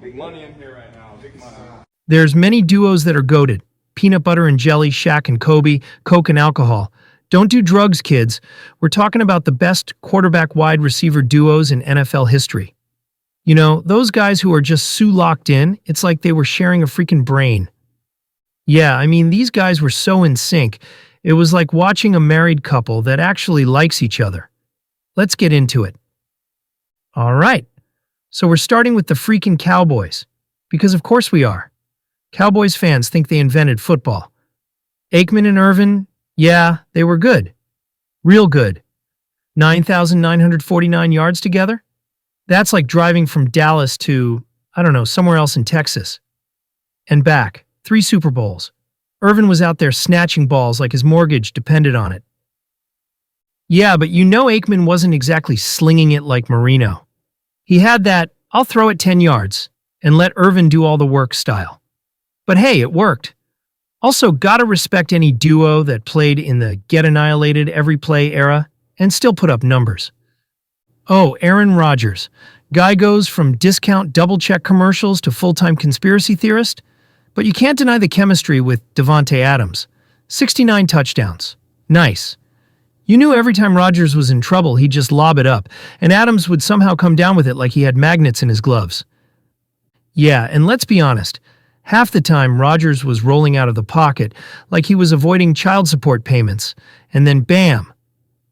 Big money in here right now. Big money. There's many duos that are goated. Peanut butter and jelly, Shaq and Kobe, Coke and alcohol. Don't do drugs, kids. We're talking about the best quarterback-wide receiver duos in NFL history. You know, those guys who are just so locked in, it's like they were sharing a freaking brain. Yeah, I mean, these guys were so in sync. It was like watching a married couple that actually likes each other. Let's get into it. All right. So we're starting with the freaking Cowboys. Because of course we are. Cowboys fans think they invented football. Aikman and Irvin, yeah, they were good. Real good. 9,949 yards together? That's like driving from Dallas to, I don't know, somewhere else in Texas. And back. 3 Super Bowls. Irvin was out there snatching balls like his mortgage depended on it. Yeah, but you know Aikman wasn't exactly slinging it like Marino. He had that, I'll throw it 10 yards, and let Irvin do all the work style. But hey, it worked. Also, gotta respect any duo that played in the get annihilated every play era and still put up numbers. Oh, Aaron Rodgers. Guy goes from discount double-check commercials to full-time conspiracy theorist. But you can't deny the chemistry with Davante Adams. 69 touchdowns. Nice. You knew every time Rodgers was in trouble, he'd just lob it up, and Adams would somehow come down with it like he had magnets in his gloves. Yeah, and let's be honest, half the time Rodgers was rolling out of the pocket like he was avoiding child support payments, and then bam,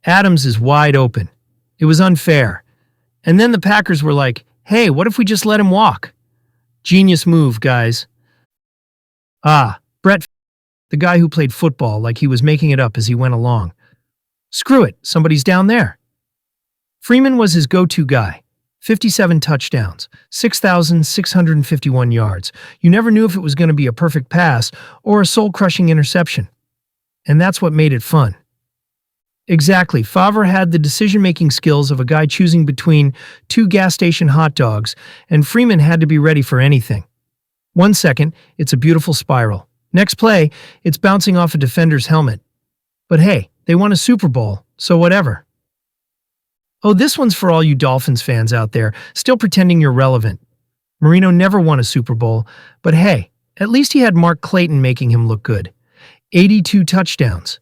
Adams is wide open. It was unfair. And then the Packers were like, hey, what if we just let him walk? Genius move, guys. Ah, Brett, the guy who played football like he was making it up as he went along. Screw it, somebody's down there. Freeman was his go-to guy. 57 touchdowns, 6,651 yards. You never knew if it was going to be a perfect pass or a soul-crushing interception. And that's what made it fun. Exactly, Favre had the decision-making skills of a guy choosing between 2 gas station hot dogs, and Freeman had to be ready for anything. 1 second, it's a beautiful spiral. Next play, it's bouncing off a defender's helmet. But hey, they won a Super Bowl, so whatever. Oh, this one's for all you Dolphins fans out there, still pretending you're relevant. Marino never won a Super Bowl, but hey, at least he had Mark Clayton making him look good. 82 touchdowns.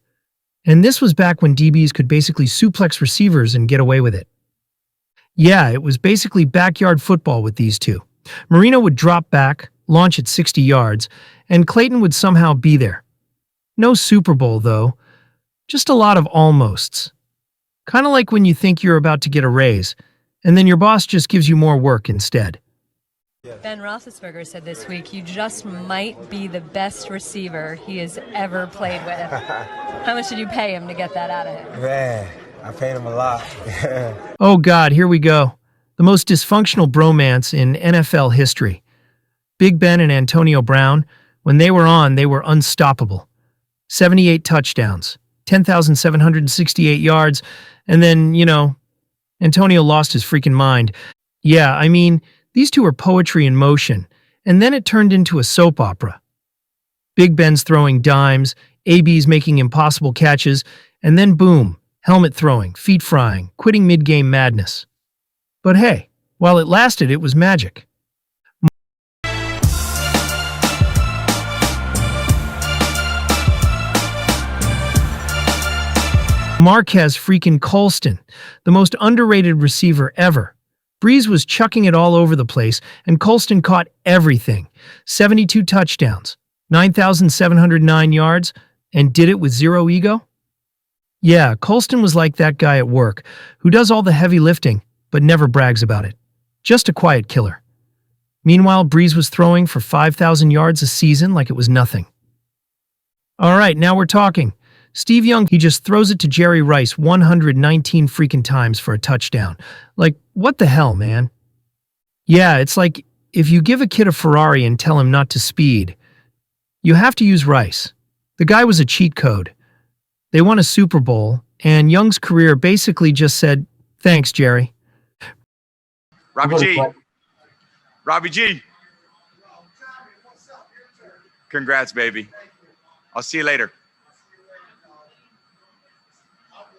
And this was back when DBs could basically suplex receivers and get away with it. Yeah, it was basically backyard football with these two. Marino would drop back, launch at 60 yards, and Clayton would somehow be there. No Super Bowl, though. Just a lot of almosts. Kind of like when you think you're about to get a raise, and then your boss just gives you more work instead. Ben Roethlisberger said this week, you just might be the best receiver he has ever played with. How much did you pay him to get that out of him? Man, I paid him a lot. Oh God, here we go. The most dysfunctional bromance in NFL history. Big Ben and Antonio Brown, when they were on, they were unstoppable. 78 touchdowns, 10,768 yards, and then, Antonio lost his freaking mind. Yeah, I mean, these two are poetry in motion, and then it turned into a soap opera. Big Ben's throwing dimes, AB's making impossible catches, and then boom, helmet throwing, feet frying, quitting mid-game madness. But hey, while it lasted, it was magic. Marquez freaking Colston, the most underrated receiver ever. Breeze was chucking it all over the place, and Colston caught everything. 72 touchdowns, 9,709 yards, and did it with zero ego? Yeah, Colston was like that guy at work, who does all the heavy lifting, but never brags about it. Just a quiet killer. Meanwhile, Breeze was throwing for 5,000 yards a season like it was nothing. All right, now we're talking. Steve Young, he just throws it to Jerry Rice 119 freaking times for a touchdown. Like, what the hell, man? Yeah, it's like if you give a kid a Ferrari and tell him not to speed, you have to use Rice. The guy was a cheat code. They won a Super Bowl, and Young's career basically just said, thanks, Jerry. Robbie G. Robbie G. Congrats, baby. I'll see you later.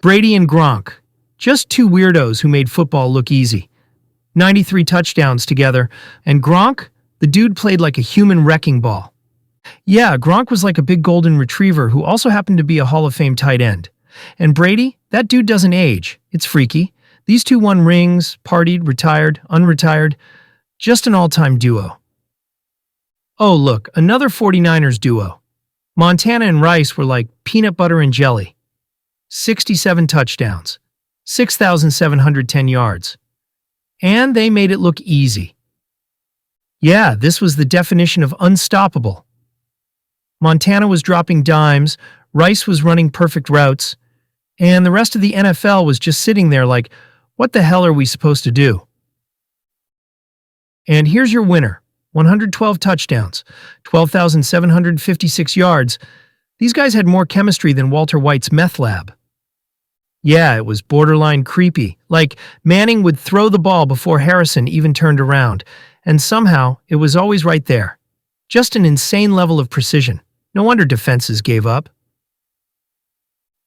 Brady and Gronk. Just two weirdos who made football look easy. 93 touchdowns together, and Gronk, the dude played like a human wrecking ball. Yeah, Gronk was like a big golden retriever who also happened to be a Hall of Fame tight end. And Brady, that dude doesn't age. It's freaky. These two won rings, partied, retired, unretired. Just an all-time duo. Oh, look, another 49ers duo. Montana and Rice were like peanut butter and jelly. 67 touchdowns, 6,710 yards. And they made it look easy. Yeah, this was the definition of unstoppable. Montana was dropping dimes, Rice was running perfect routes, and the rest of the NFL was just sitting there like, what the hell are we supposed to do? And here's your winner. 112 touchdowns, 12,756 yards. These guys had more chemistry than Walter White's meth lab. Yeah, it was borderline creepy. Like, Manning would throw the ball before Harrison even turned around, and somehow it was always right there. Just an insane level of precision. No wonder defenses gave up.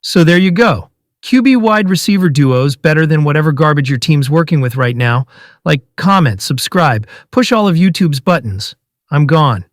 So there you go. QB wide receiver duos better than whatever garbage your team's working with right now. Like, comment, subscribe, push all of YouTube's buttons. I'm gone.